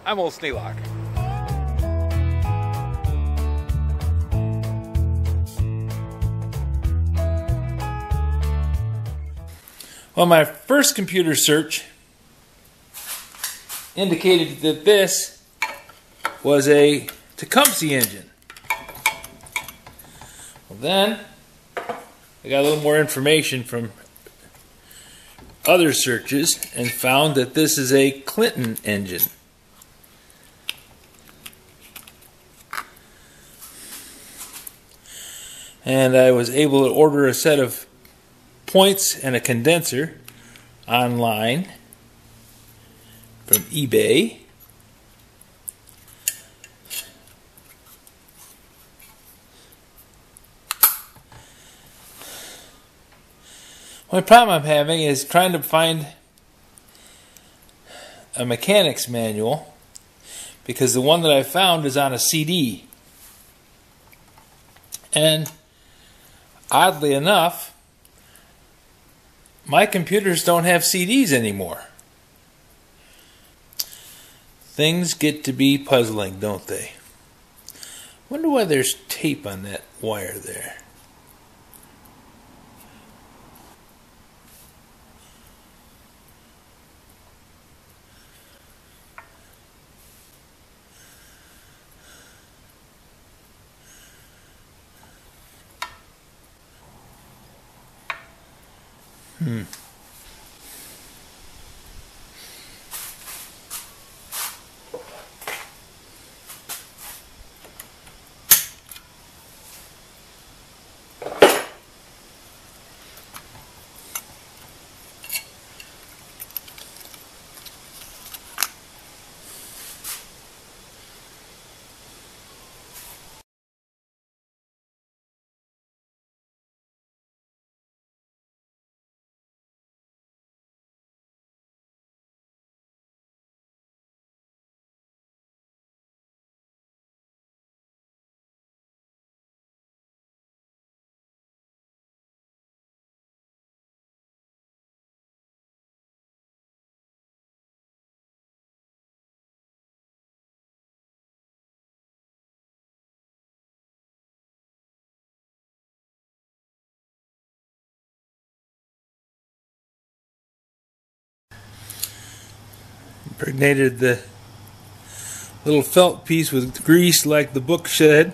I'm Old Sneelock. Well, my first computer search indicated that this was a Tecumseh engine. Well, then I got a little more information from other searches and found that this is a Clinton engine. And I was able to order a set of points and a condenser online from eBay. The problem I'm having is trying to find a mechanic's manual, because the one that I found is on a CD. And oddly enough, my computers don't have CDs anymore. Things get to be puzzling, don't they? Wonder why there's tape on that wire there. Impregnated the little felt piece with grease like the book said.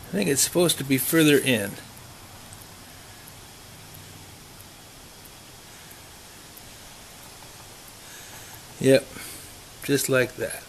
I think it's supposed to be further in. Yep, just like that.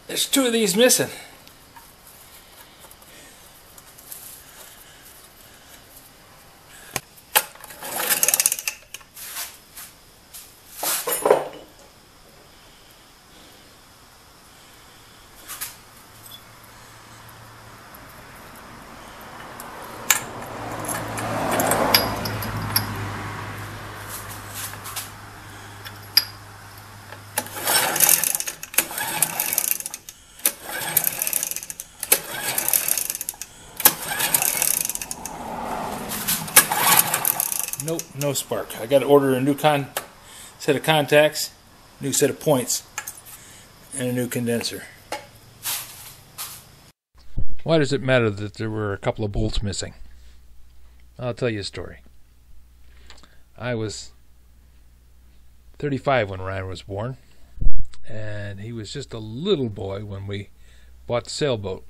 There's two of these missing. Nope, no spark. I got to order a new set of contacts, new set of points, and a new condenser. Why does it matter that there were a couple of bolts missing? I'll tell you a story. I was 35 when Ryan was born, and he was just a little boy when we bought the sailboat.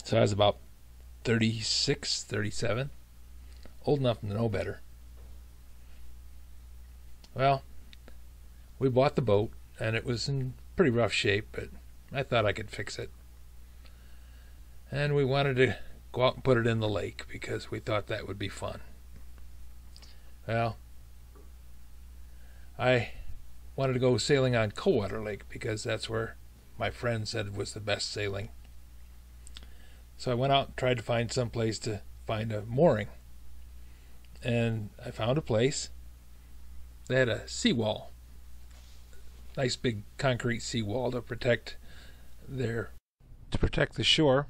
So I was about 36, 37, old enough to know better. Well, we bought the boat, and it was in pretty rough shape, but I thought I could fix it. And we wanted to go out and put it in the lake because we thought that would be fun. Well, I wanted to go sailing on Coldwater Lake because that's where my friend said it was the best sailing. So I went out and tried to find some place to find a mooring. And I found a place. They had a seawall. Nice big concrete seawall to protect the shore.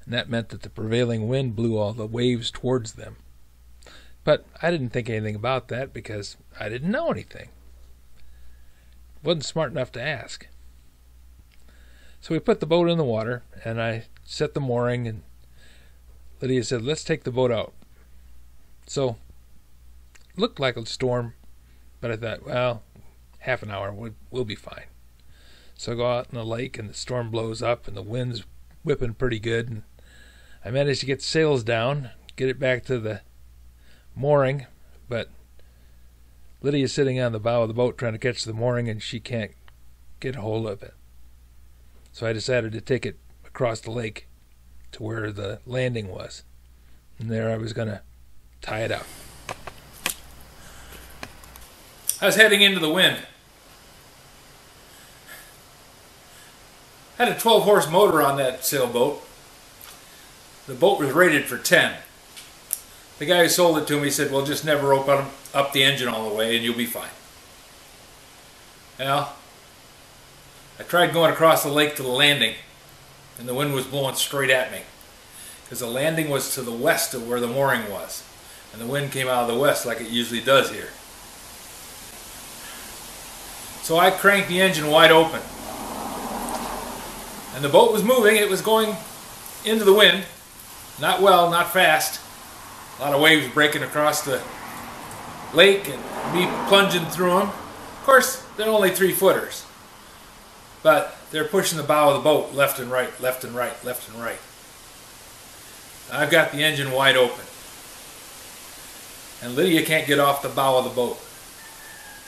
And that meant that the prevailing wind blew all the waves towards them. But I didn't think anything about that because I didn't know anything. Wasn't smart enough to ask. So we put the boat in the water, and I set the mooring, and Lydia said, let's take the boat out. So, it looked like a storm, but I thought, well, half an hour, we'll be fine. So I go out in the lake, and the storm blows up, and the wind's whipping pretty good, and I managed to get the sails down, get it back to the mooring, but Lydia's sitting on the bow of the boat trying to catch the mooring, and she can't get a hold of it. So I decided to take it across the lake to where the landing was. And there I was going to tie it up. I was heading into the wind. I had a 12-horse motor on that sailboat. The boat was rated for 10. The guy who sold it to me said, well, just never open up the engine all the way and you'll be fine. Well, I tried going across the lake to the landing, and the wind was blowing straight at me. Because the landing was to the west of where the mooring was. And the wind came out of the west like it usually does here. So I cranked the engine wide open. And the boat was moving. It was going into the wind. Not well, not fast. A lot of waves breaking across the lake and me plunging through them. Of course, they're only 3-footers. But they're pushing the bow of the boat left and right, left and right, left and right. I've got the engine wide open. And Lydia can't get off the bow of the boat.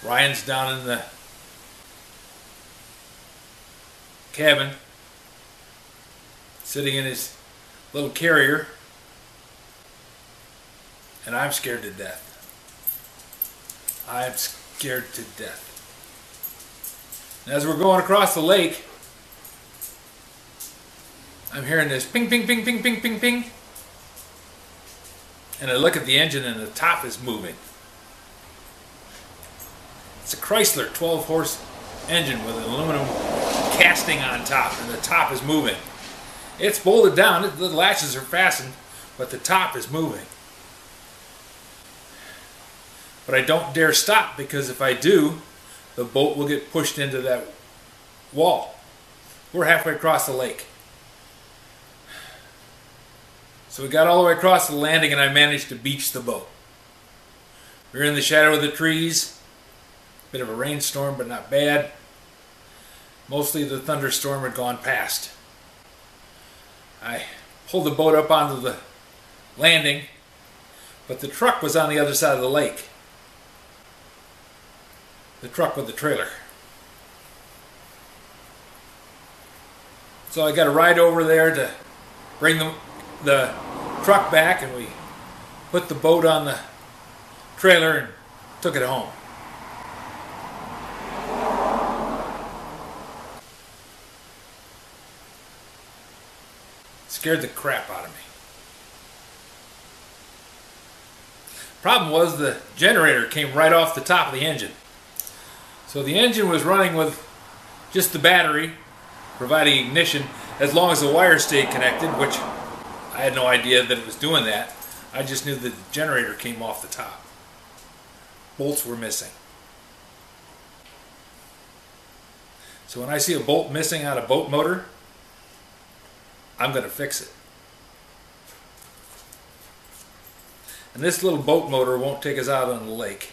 Ryan's down in the cabin, sitting in his little carrier. And I'm scared to death. I'm scared to death. And as we're going across the lake, I'm hearing this ping, ping, ping, ping, ping, ping, ping. And I look at the engine and the top is moving. It's a Chrysler 12-horse engine with an aluminum casting on top, and the top is moving. It's bolted down, the latches are fastened, but the top is moving. But I don't dare stop, because if I do, the boat will get pushed into that wall. We're halfway across the lake. So we got all the way across the landing, and I managed to beach the boat. We were in the shadow of the trees. Bit of a rainstorm, but not bad. Mostly the thunderstorm had gone past. I pulled the boat up onto the landing, but the truck was on the other side of the lake. The truck with the trailer. So I got to ride over there to bring the truck back, and we put the boat on the trailer and took it home. Scared the crap out of me. Problem was the generator came right off the top of the engine. So the engine was running with just the battery, providing ignition as long as the wires stayed connected, which I had no idea that it was doing that. I just knew that the generator came off the top. Bolts were missing. So when I see a bolt missing out of a boat motor, I'm going to fix it. And this little boat motor won't take us out on the lake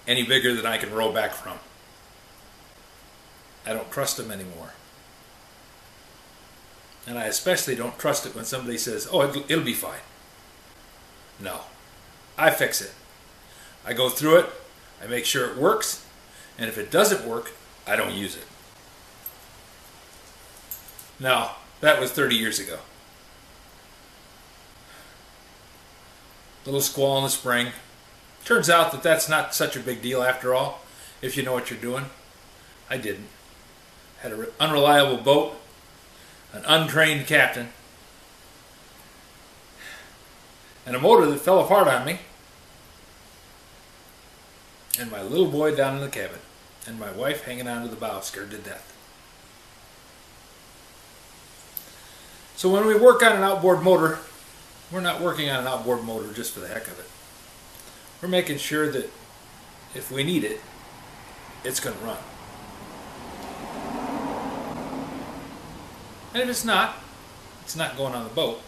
any bigger than I can row back from. I don't trust them anymore. And I especially don't trust it when somebody says, oh, it'll be fine. No. I fix it. I go through it, I make sure it works, and if it doesn't work, I don't use it. Now, that was 30 years ago. Little squall in the spring. Turns out that that's not such a big deal after all, if you know what you're doing. I didn't. Had an unreliable boat, an untrained captain, and a motor that fell apart on me, and my little boy down in the cabin, and my wife hanging onto the bow, scared to death. So when we work on an outboard motor, we're not working on an outboard motor just for the heck of it. We're making sure that if we need it, it's going to run. And if it's not going on the boat.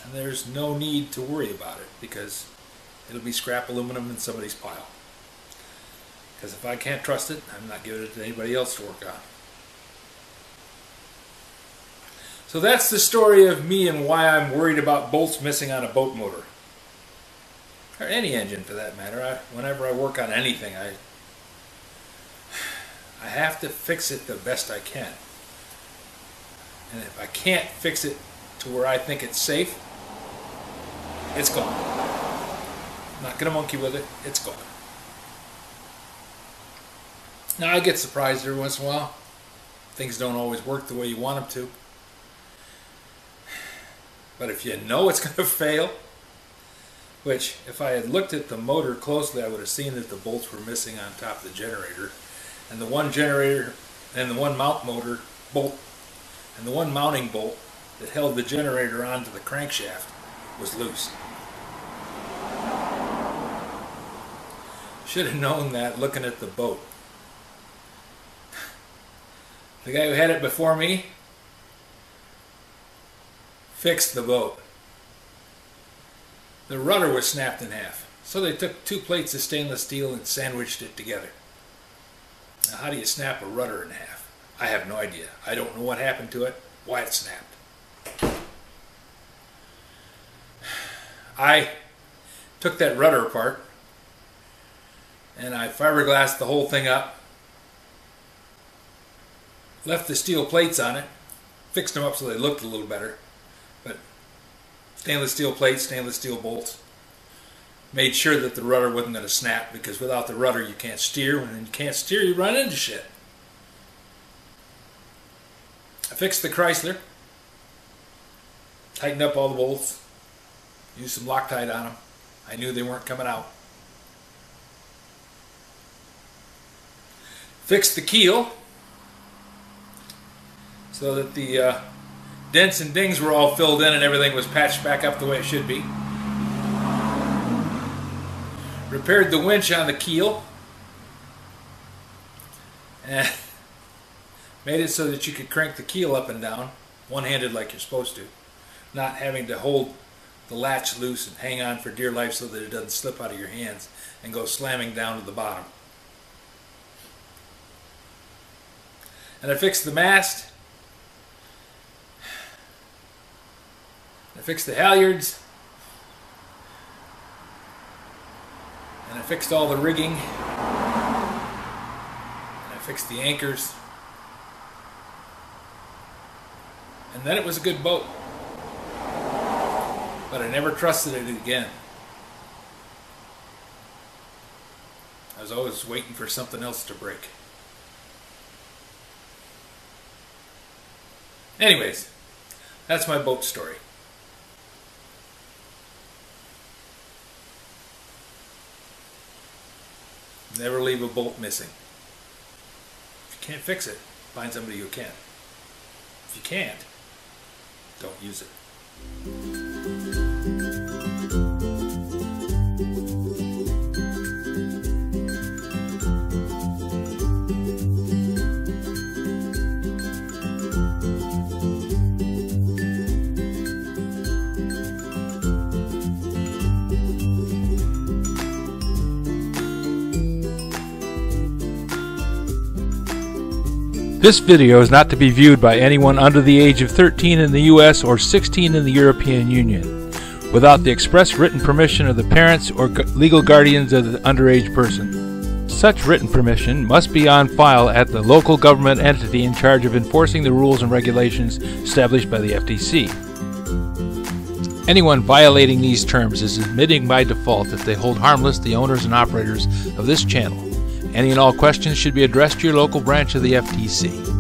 And there's no need to worry about it because it'll be scrap aluminum in somebody's pile. Because if I can't trust it, I'm not giving it to anybody else to work on. So that's the story of me and why I'm worried about bolts missing on a boat motor. Or any engine for that matter. Whenever I work on anything, I have to fix it the best I can. And if I can't fix it to where I think it's safe, it's gone. I'm not going to monkey with it, it's gone. Now I get surprised every once in a while. Things don't always work the way you want them to. But if you know it's going to fail, which if I had looked at the motor closely, I would have seen that the bolts were missing on top of the generator. And the one generator and the one mount motor bolt and the one mounting bolt that held the generator onto the crankshaft was loose. Should have known that looking at the boat. The guy who had it before me fixed the boat. The rudder was snapped in half, so they took 2 plates of stainless steel and sandwiched it together. Now, how do you snap a rudder in half? I have no idea. I don't know what happened to it, why it snapped. I took that rudder apart and I fiberglassed the whole thing up, left the steel plates on it, fixed them up so they looked a little better, but stainless steel plates, stainless steel bolts, made sure that the rudder wasn't going to snap, because without the rudder you can't steer. When you can't steer, you run into shit. I fixed the Chrysler, tightened up all the bolts, used some Loctite on them. I knew they weren't coming out. Fixed the keel so that the dents and dings were all filled in and everything was patched back up the way it should be. Repaired the winch on the keel and made it so that you could crank the keel up and down one-handed like you're supposed to, not having to hold the latch loose and hang on for dear life so that it doesn't slip out of your hands and go slamming down to the bottom. And I fixed the mast. I fixed the halyards. And I fixed all the rigging. And I fixed the anchors. And then it was a good boat. But I never trusted it again. I was always waiting for something else to break. Anyways, that's my boat story. Never leave a bolt missing. If you can't fix it, find somebody who can. If you can't, don't use it. This video is not to be viewed by anyone under the age of 13 in the U.S. or 16 in the European Union, without the express written permission of the parents or legal guardians of the underage person. Such written permission must be on file at the local government entity in charge of enforcing the rules and regulations established by the FTC. Anyone violating these terms is admitting by default that they hold harmless the owners and operators of this channel. Any and all questions should be addressed to your local branch of the FTC.